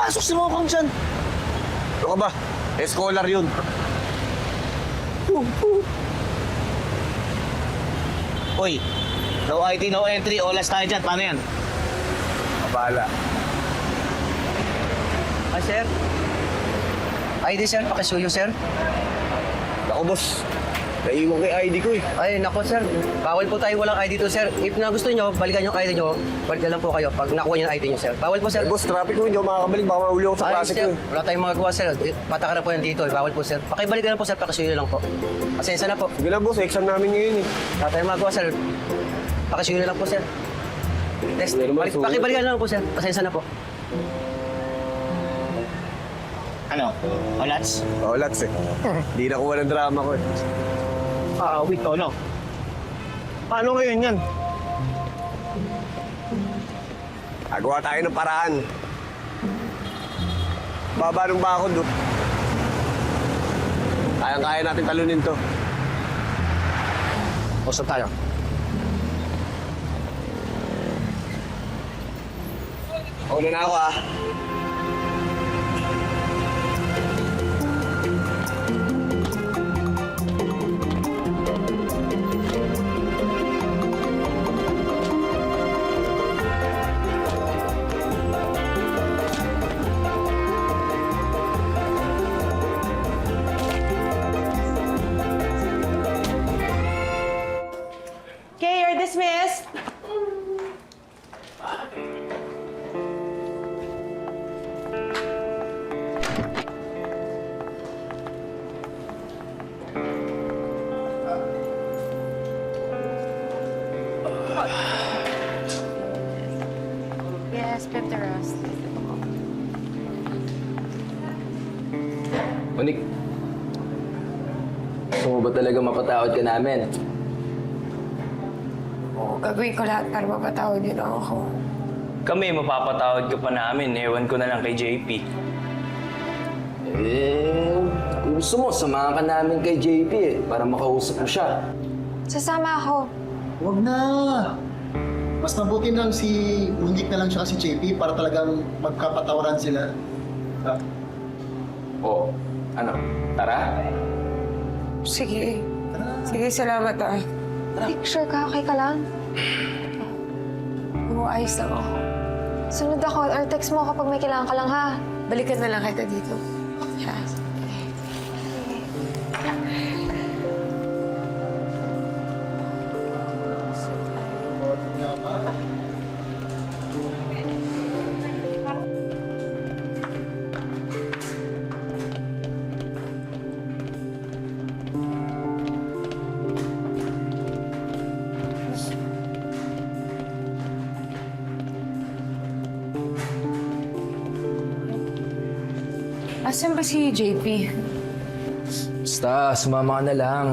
papasok si Mokang dyan? Ano ka ba? Scholar yun. Uy, no ID, no entry. Olas tayo dyan. Paano yan? Kabala. Ay, sir. ID, sir. Pakisuyo, sir. Ako, boss. Naiiwan ko yung ID ko eh. Ay, nako, sir. Bawal po tayo walang ID to, sir. If na gusto nyo, balikan yung ID nyo. Balikan lang po kayo pag nakuha nyo yung ID nyo, sir. Bawal po, sir. Eh, boss, traffic ko, hindi ako makakabalik. Baka mauli ako sa Ay, klase ko sir. eh. Wala tayong magagawa, sir. Pataka na po yan dito. Bawal po, sir. Pakibalikan lang po, sir. Pakisuyo lang po. Pasensya na po. Sige lang, boss. Exam namin ngayon eh. Wala tayong magagawa, sir. Pakisuyo lang po, sir. Next. Hindi naman, sulit. Pakibalikan lang po, sir. Pasensya na po. Ano? Olats? Oo, Lats eh. Hindi na kuha ng drama ko eh. Wait, no. Paano ngayon yan? Agawa tayo ng paraan. Baba ng bakod, do. Kayang-kaya natin talunin to. Usap tayo. Una na ako ah. Okay, you're dismissed. Yes, Pepteros. Monik, gusto mo ba talaga mapatawad ka namin? Oo, gagawin ko lahat para mapatawad yun ako. Kami, mapapatawad ka pa namin. Ewan ko na lang kay JP. Kung gusto mo, samahan ka namin kay JP para makausap mo siya. Sasama ako. Huwag na! Mas mabuti lang si Unik na lang siya si JP para talagang magkapatawaran sila. O, ano, tara? Sige. Sige, salamat ah. Sure ka? Okay ka lang? Oo, ayos lang ako. Sunod ako or text mo kapag may kailangan ka lang ha. Balikan na lang kita dito. Yes. Asan ba si JP? Basta, sumama ka na lang.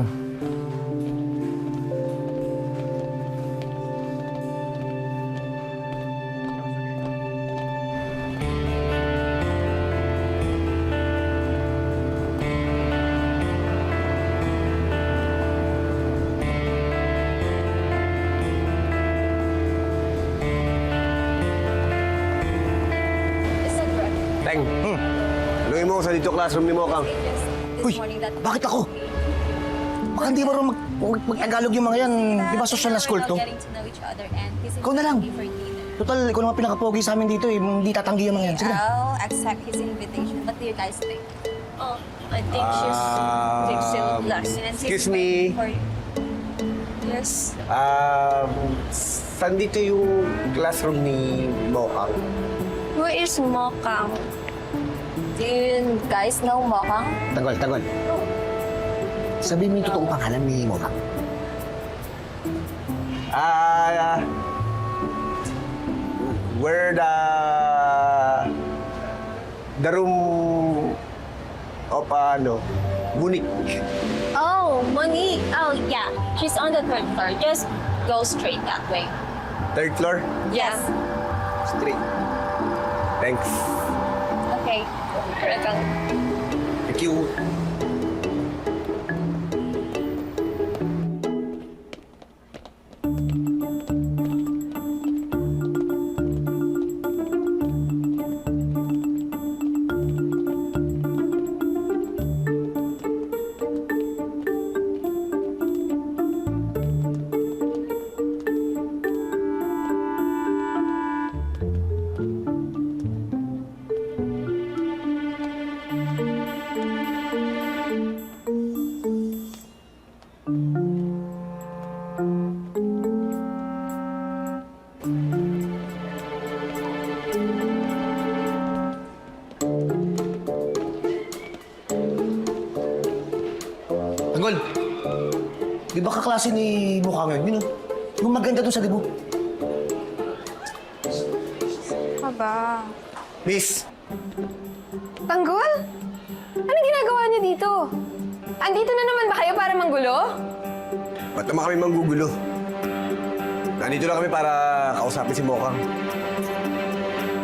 Teng, anuhin mo sa dito classroom ni Mokang. Uy, bakit ako? Baka hindi marunong mag-Tagalog yung mga yan. Di ba social na school to? Ikaw na lang. Total, ikaw naman pinaka-pogi sa amin dito eh. Hindi tatanggi yung mga yan. Sige na. I'll accept his invitation. What do you guys think? Oh, I think she's still lost. Excuse me. Yes. Saan dito yung classroom ni Mokang? Who is Mokang? Do you guys know Mokang? Tagol. Sabihin mo yung totoong pangalan ni Mokang. Where the room of Munich. Oh, Monique. Oh, yeah. She's on the third floor. Just go straight that way. Third floor? Yes. Straight. Thanks. Okay. Welcome. Thank you. Tanggol! Di ba kaklase ni Mukha ngayon? Yun o. Yung maganda doon sa dibo. Aba. Miss! Tanggol? Anong ginagawa niyo dito? Andito na naman ba kayo para manggulo? Ba't naman kami manggugulo? Nandito lang kami para kausapin si Mokang.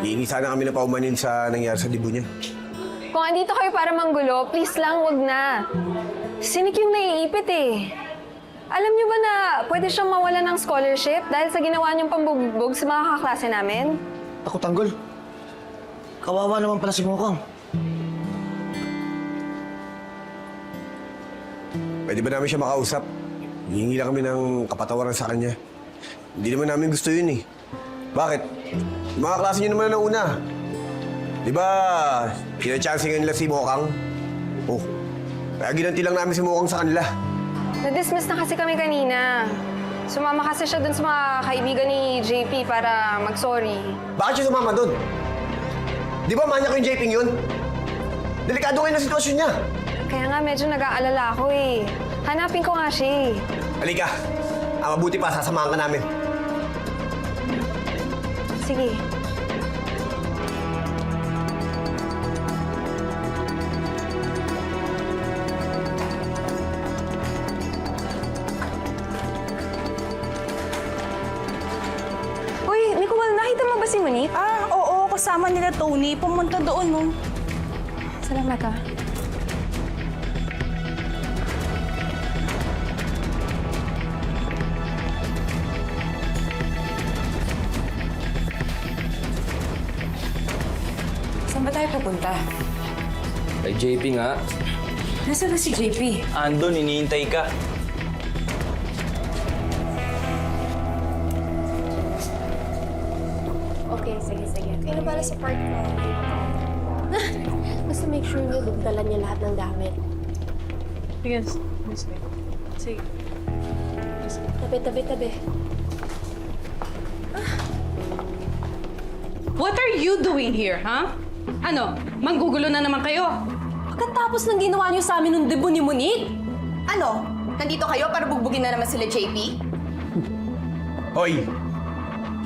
Hihingi sana kami ng paumanin sa nangyari sa dibo niya. Kung andito kayo para manggulo, please lang, wag na. Sinik yung naiipit eh. Alam niyo ba na pwede siyang mawala ng scholarship dahil sa ginawa niyong pambubugbog sa mga kaklase namin? Ako, Tanggol. Kawawa naman pala si Mukang. Pwede ba namin siya makausap? Hihingi lang kami ng kapatawaran sa kanya. Hindi naman namin gusto yun eh. Bakit? Yung mga klase niyo naman na una. Di ba, kina-chancing nila si Mokang? Oh, kaya ginanti lang namin si Mokang sa kanila. Na-dismiss na kasi kami kanina. Sumama kasi siya dun sa mga kaibigan ni JP para mag-sorry. Bakit siya sumama doon? Di ba manya ko yung JP yun? Delikado ngayon ang sitwasyon niya. Kaya nga medyo nag-aalala ako eh. Hanapin ko nga siya eh. Halika, mabuti pa, sasamahan ka namin. Sige. Uy, Nicole, nakita mo ba si Monique? Oo, kasama nila Tony. Pumunta doon, no? Salamat ah. Saan ba tayo pupunta? Kay JP nga. Nasaan na si JP? Andun, iniintay ka. Okay, sige. Pero para sa part ko, basta make sure nyo dala niya lahat ng gamit. Yes. Sige. Tabi. What are you doing here, ha? Ano? Manggugulo na naman kayo? Pagkatapos ng ginawa niyo sa amin nung debo ni Monique? Ano? Nandito kayo para bugbugin na naman sila JP? Hoy,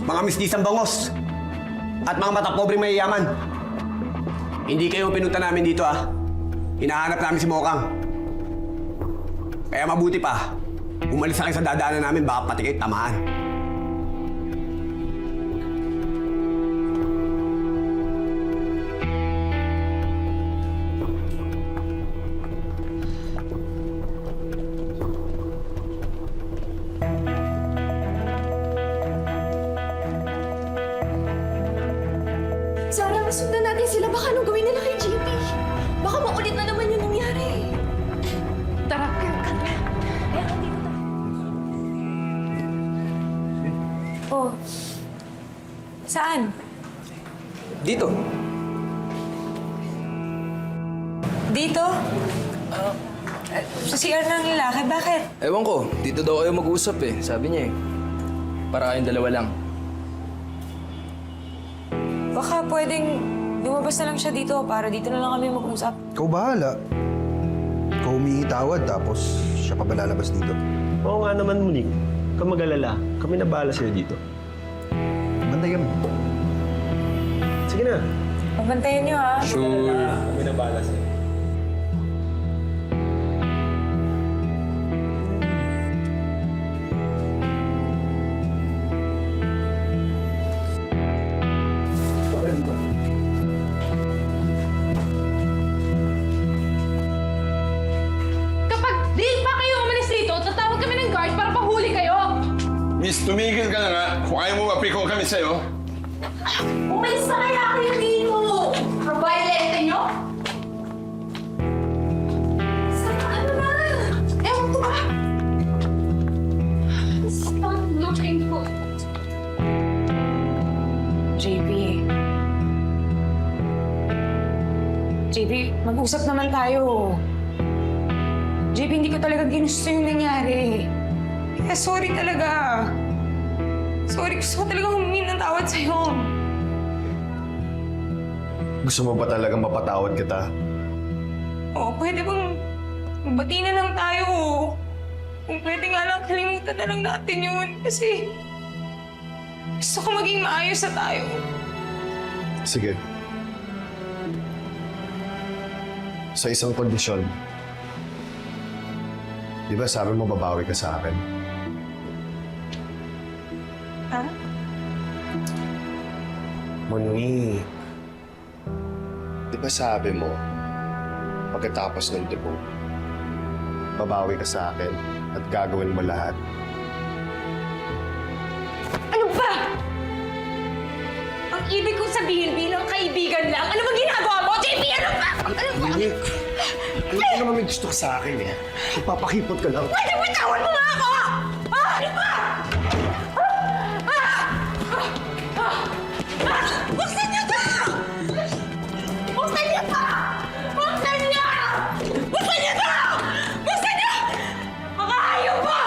mga mistisang bangos at mga matapobreng mayayaman. Hindi kayo pinunta namin dito ah. Hinahanap namin si Mokang. Kaya mabuti pa, umalis na kayo sa dadaanan namin, baka pati kayo tamaan. Sarah, masundan natin sila. Baka anong gawin nila kay JP? Baka maulit na naman yung nangyari. Tara. Oh. Saan? Dito. Dito? Sa CR ng lalaki, bakit? Ewan ko, dito daw kayo mag-uusap eh. Sabi niya eh. Para kayong dalawa lang. Baka pwedeng lumabas na lang siya dito para dito na lang kami mag-usap. Ikaw bahala. Ikaw humingi tawad tapos siya pa ba lalabas dito? Oo nga naman, Monique. Huwag kang mag-alala. Kami na bahala sa'yo dito. Bantay kami. Sige na. Pabantayan niyo, ha? Sure. Kami na bahala sa'yo. Kapag di pa kayo umalis dito, tatawag kami ng guard para pahuli kayo! Miss, tumigil ka na nga. Kung ayaw mo mapiko kami sa'yo. Umalis na kaya kayo dito! Ang violente nyo? Ano na? Ewan ko ba? Stop looking for... JP, mag-usap naman tayo. JP, hindi ko talaga ginusto yung nangyari. Kaya sorry talaga. Sorry, gusto ko talaga humingi ng tawad sa'yo. Gusto mo ba talagang mapatawad kita? Oo, pwede bang Magbati na lang tayo. Kung pwede nga lang, kalimutan na lang natin yun. Kasi gusto ko maging maayos na tayo. Sige. Sa isang kondisyon. Di ba sabi mo babawi ka sa akin? Ha? Monique. Di ba sabi mo, pagkatapos ng debut, babawi ka sa akin at gagawin mo lahat? Ano ba? Ang ibig kong sabihin bilang kaibigan lang, ano ba ginagawa mo? JP, ano ba? Ano ba? Monique, alam ko naman may gusto ka sa akin eh. Ipapakipot ka lang. Pwede bitawan mo nga ako! Ah, ano ba? Buksan niyo to! Buksan niyo to! Buksan niyo! Buksan niyo to! Buksan niyo! Mga hayop mo!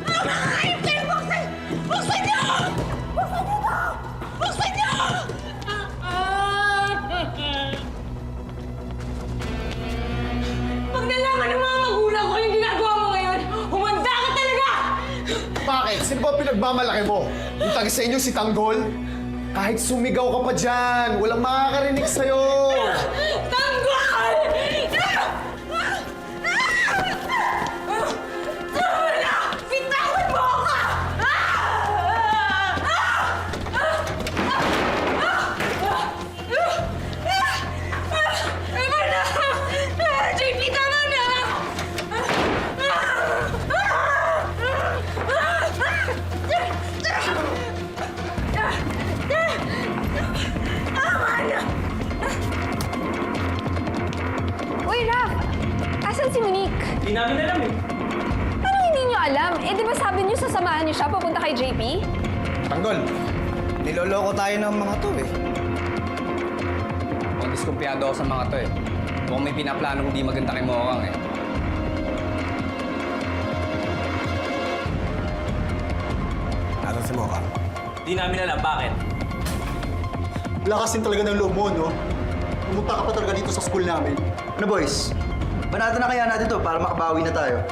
Mga hayop kayo! Buksan! Buksan niyo! Buksan niyo to! Buksan niyo! Pag nalaman ng mga magulang ko yung ginagawa mo ngayon, humanda ka talaga! Bakit? Sino ba pinagmamalaki mo? Yung taga sa inyo si Tanggol? Kahit sumigaw ka pa dyan, walang makakarinig sa'yo! Tanggol! Bitawan mo ako! Tama na! JP, tama na! Tama na! Uy, Raph! Asan si Monique? Hindi namin alam eh. Ano hindi niyo alam? Eh, di ba sabi niyo sasamahan niyo siya papunta kay JP? Tanggol, niloloko tayo ng mga to eh. Mukhang diskumpiyado ako sa mga to eh. Mukhang may pinaplanong hindi maganda kay Mokang eh. Nasaan si Mokang? Hindi namin alam. Bakit? Lakas din talaga ng loob mo, no? Pumunta ka pa talaga dito sa school namin. Ano boys? Banata na kaya natin to para makabawi na tayo.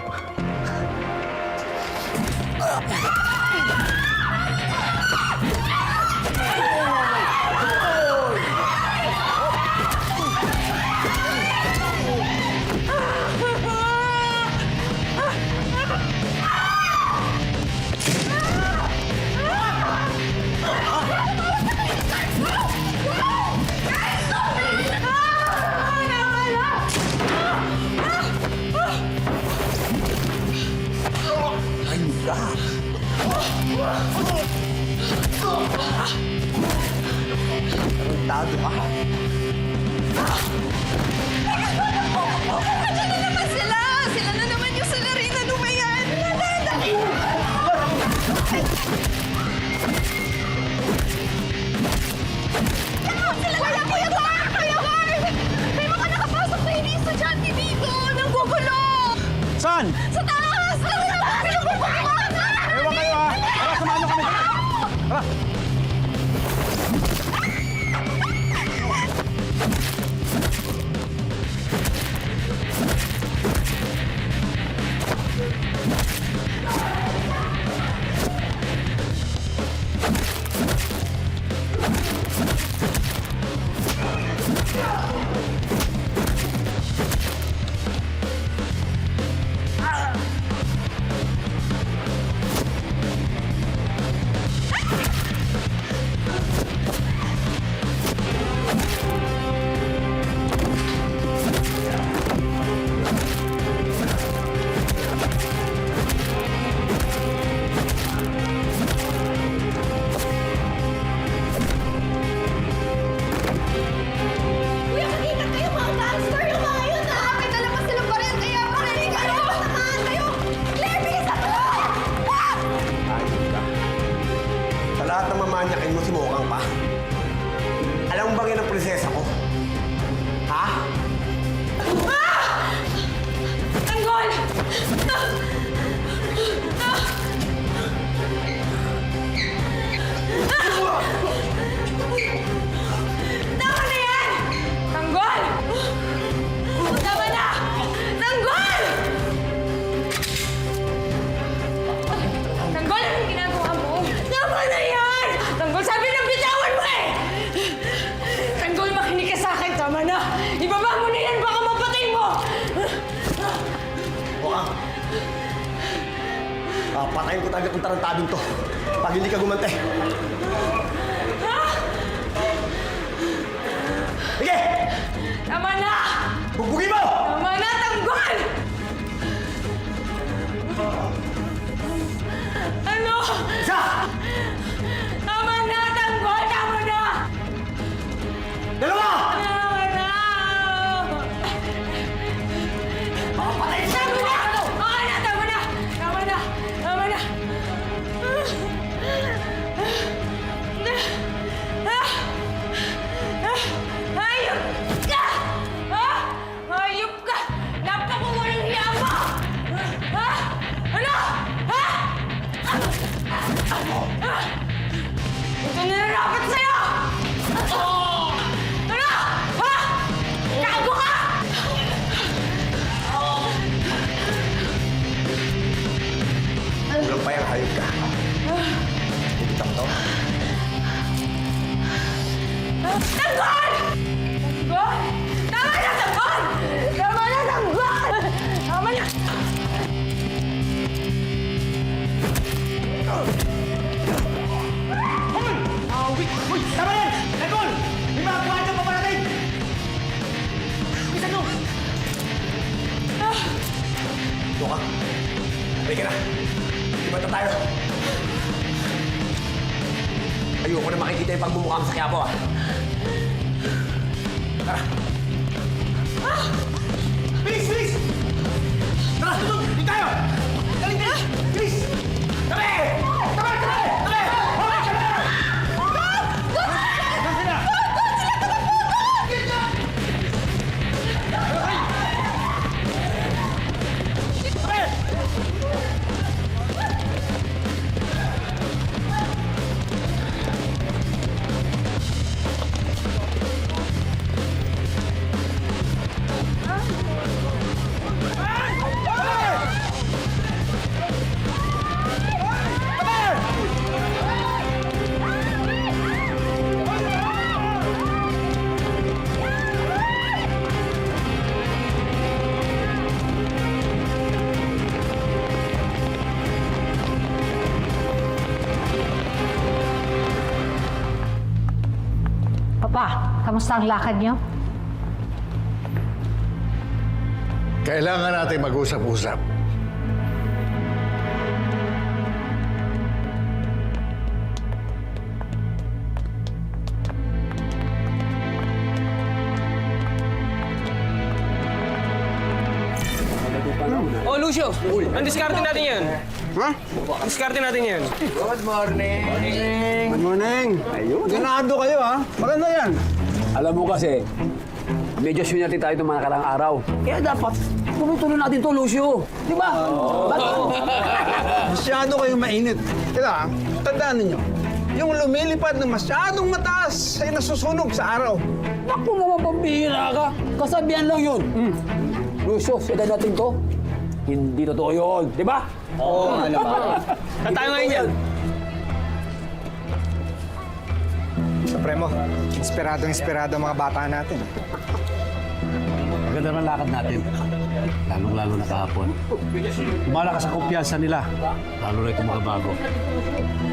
Tama na! Ibaba mo na yan! Baka mapatay mo! Mokang! Patayin ko talaga itong tarantadong to pag hindi ka gumante. Sige! Tama na! Bugbugin mo! Tama na! Tanggol! Ano? Isa! Tama na! Tanggol! Tama na! Dalawa! Tama na! Patayin ko! Tama na! Okay na! Tama na! Tama na! Tama na! Hayop ka! Ha? Hayop ka! Napakawalang hiya mo! Ha? Ano? Ha? Ito na narapat sa'yo! Ano? Ha? Gago ka! Walang payang hayop ka. Ibitang to. Tanggol! Tanggol! Tama na, Tanggol! Tama na, Tanggol! Tama na! Uy! Tama yan! Nagol! May mga kwadyo pa parating! Bisan mo! Doka! Halika na! Ibata tayo! Ayoko na makikita yung pagmumukha mo sa Quiapo, ah! Tara! Bilis! Bilis! Tara! Tutog! Dito tayo! Galing! Bilis! Bilis! Tabi! Tabi! Tabi! Tabi! Hoy! Tabi! Papa, kamusta ang lakad niyo? Kailangan natin mag-usap-usap. Oh, Lucio! Ang diskarte natin yan. Ha? Diskarte natin yan. Good morning! Good morning! Ayun. Ganado kayo, ha? Maganda yan. Alam mo kasi, medyo swerte tayo itong mga nakarang araw. Kaya dapat, tuloy-tuloy natin to, Lucio. Di ba? Masyado kayong mainit. Kaya, tandaan ninyo, yung lumilipad na masyadong mataas ay nasusunog sa araw. Naku naman, pambihira ka. Kasabihan lang yun. Lucio, sa edad natin to, hindi totoo yun. Di ba? Oo, alam mo. Tayo ngayon yan. Supremo, inspirado ang mga bata natin. Maganda ng lakad natin. Lalong-lalo na kahapon. Malakas ang kumpiyansa nila. Lalo na itong mga bago.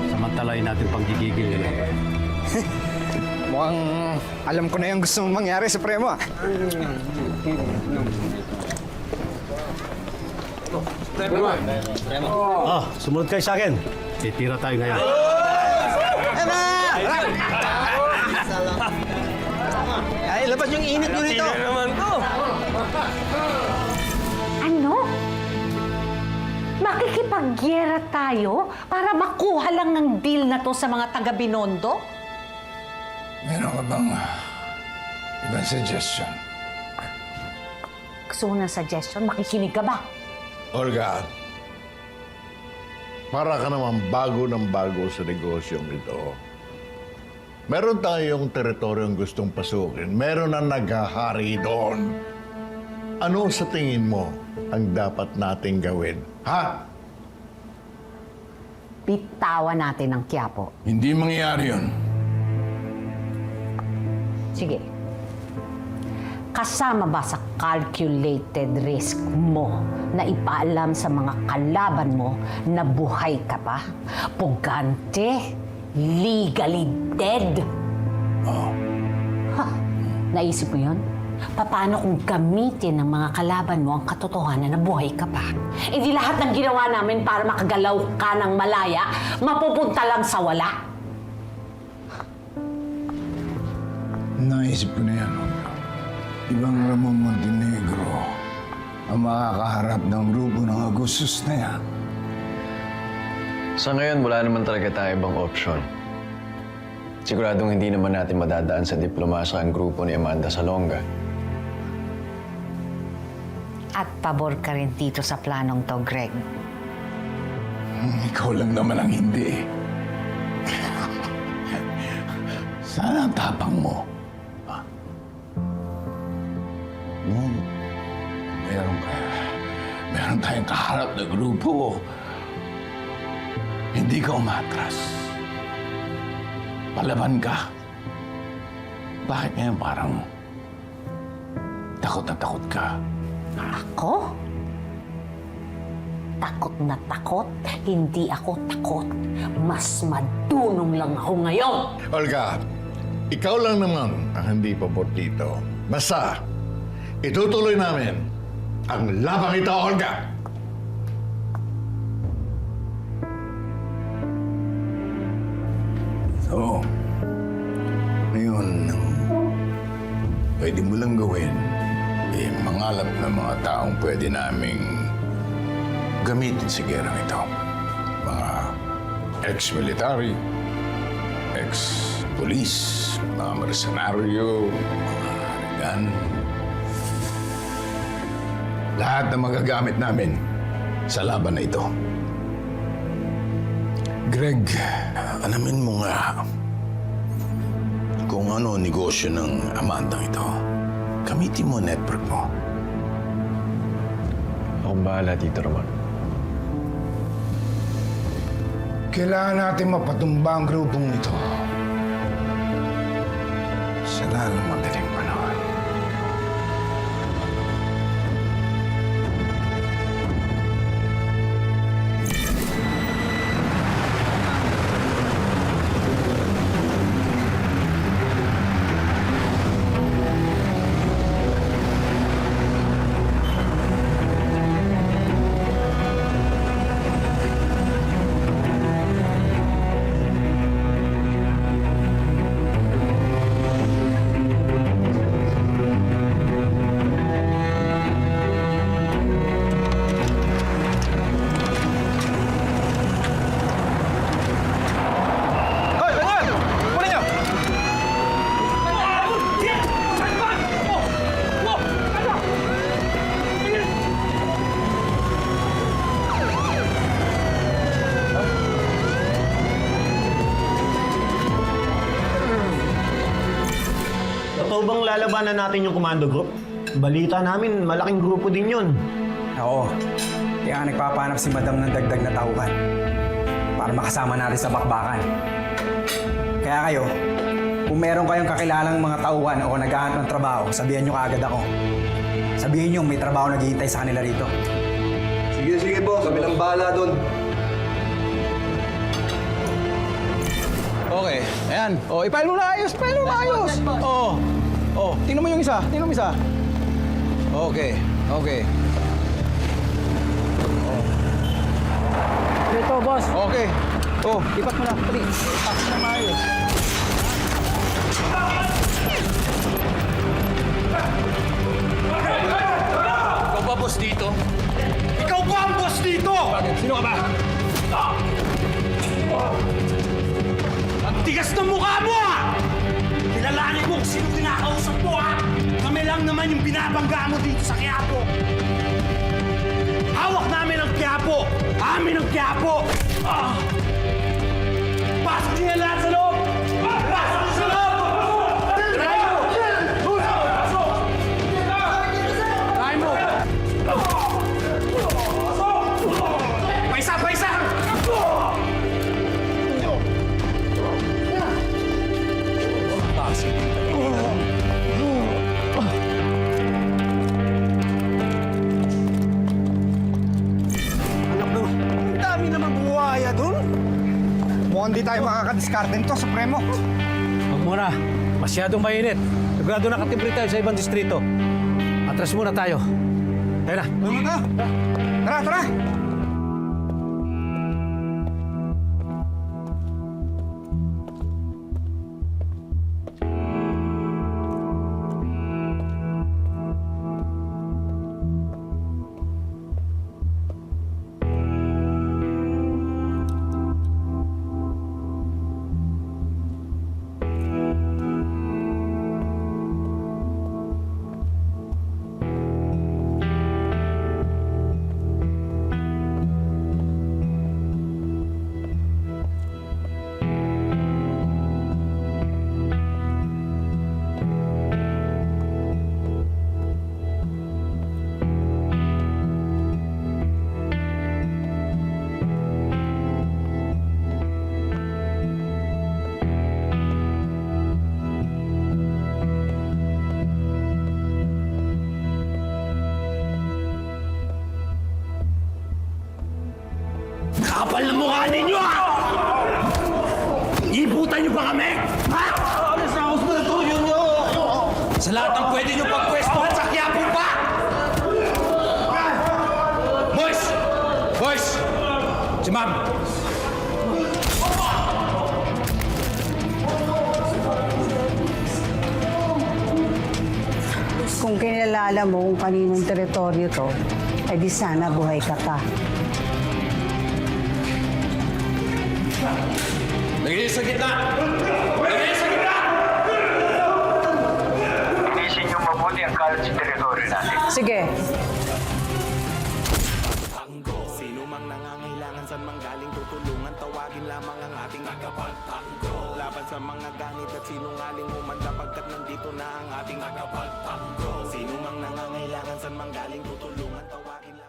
Samantalain natin panggigigil nila. Mukhang alam ko na yung gusto mong mangyari, Supremo, ah. Sumunod kayo sa akin. Titira tayo ngayon. Ay, labas yung init nyo rito. Ano? Makikipagyera tayo para makuha lang ng deal na to sa mga taga-Binondo? Meron ka bang ibang suggestion? Gusto mo ng suggestion? Makikinig ka ba? Olga, para ka naman bago ng bago sa negosyong ito. Meron tayong teritoryong gustong pasukin. Meron na naghahari doon. Ano sa tingin mo ang dapat nating gawin? Ha? Bitawan natin ang Quiapo. Hindi mangyayari yun. Sige. Kasama ba sa calculated risk mo na ipaalam sa mga kalaban mo na buhay ka pa? Pugante, legally dead. Ha, naisip mo yun? Paano kung gamitin ng mga kalaban mo ang katotohanan na buhay ka pa? Eh di lahat ng ginawa namin para makagalaw ka ng malaya, mapupunta lang sa wala. Naisip ko na yan, Olga. Ibang Ramon Montenegro ang makakaharap ng grupo ng Agustus na yan. Sa ngayon, wala naman talaga tayo ibang option. Siguradong hindi naman natin madadaan sa diplomasa ang grupo ni Amanda Salonga. At pabor ka rin dito sa planong to, Greg. Ikaw lang naman ang hindi. Sana ang tapang mo. Meron tayong kaharap na grupo. Hindi ka umatras. Palaban ka. Bakit ngayon parang takot na takot ka? Ako? Takot na takot? Hindi ako takot. Mas madunong lang ako ngayon. Olga, ikaw lang naman ang hindi pabor dito. Basta, itutuloy namin ang labang ito, Olga! So, ngayon, pwede mo lang gawin, mangalap ng mga taong pwede naming gamitin sa gerang ito. Mga ex-military, ex-police, mga mercenaryo, mga arigan. Lahat na magagamit namin sa laban na ito. Greg, alamin mo nga kung ano negosyo ng Amanda ito. Gamitin mo ang network mo. Akong bahala, Tito Ramon. Kailangan natin mapatumba ang grupong ito. Sa lalong madaling panahon. Totoo bang lalabanan natin yung commando group? Balita namin, malaking grupo din yun. Oo. Kaya nga nagpapanap si Madam ng dagdag na tauhan para makasama natin sa bakbakan. Kaya kayo, kung meron kayong kakilalang mga tauhan o naghahanap ng trabaho, sabihan nyo kaagad ako. Sabihin nyo may trabaho naghihintay sa kanila rito. Sige po, kami lang bahala doon. Okay, ayan. I-file mo na ayos, tingnan mo yung isa, Okay. Ito, boss. Okay. Lipat mo na. Pali. Pasok na maayos. Ikaw ba boss dito? Ikaw ba ang boss dito? Sino ka ba? Ang tigas ng mukha mo ah! Kilalanin mo kung sino kinakausap mo ah! Kami lang naman yung binabangga mo dito sa Quiapo. Hawak namin ang Quiapo! Amin ang Quiapo! Pasok niyo yan lahat sa loob! Pasok niyo sa loob! Try mo! Paisa! tayo makakadiskarte nito, Supremo. Huwag muna. Masyadong mainit. Sigurado nakatibre tayo sa ibang distrito. Atras muna tayo. Tayo na. Tara, tara! Kapal na mukha ninyo, ha? Ibutan niyo ba kami? Ha? Sa lahat ng pwede niyo pagpwestuhan sa Quiapo pa! Boys! Boys! Si ma'am! Kung kinilala mo kung kaninong teritoryo to, ay di sana buhay ka pa. Lagay sa gitna! Lagay sa gitna! Inisin niyo mabuti ang kalat sa teritoryo natin. Sige. Sino mang nangangailangan saan mang galing tutulungan, tawagin lamang ang ating tagapagtanggol. Laban sa mga ganit at sinungaling humanda pagkat nandito na ang ating tagapagtanggol. Sino mang nangangailangan saan mang galing tutulungan, tawagin lamang.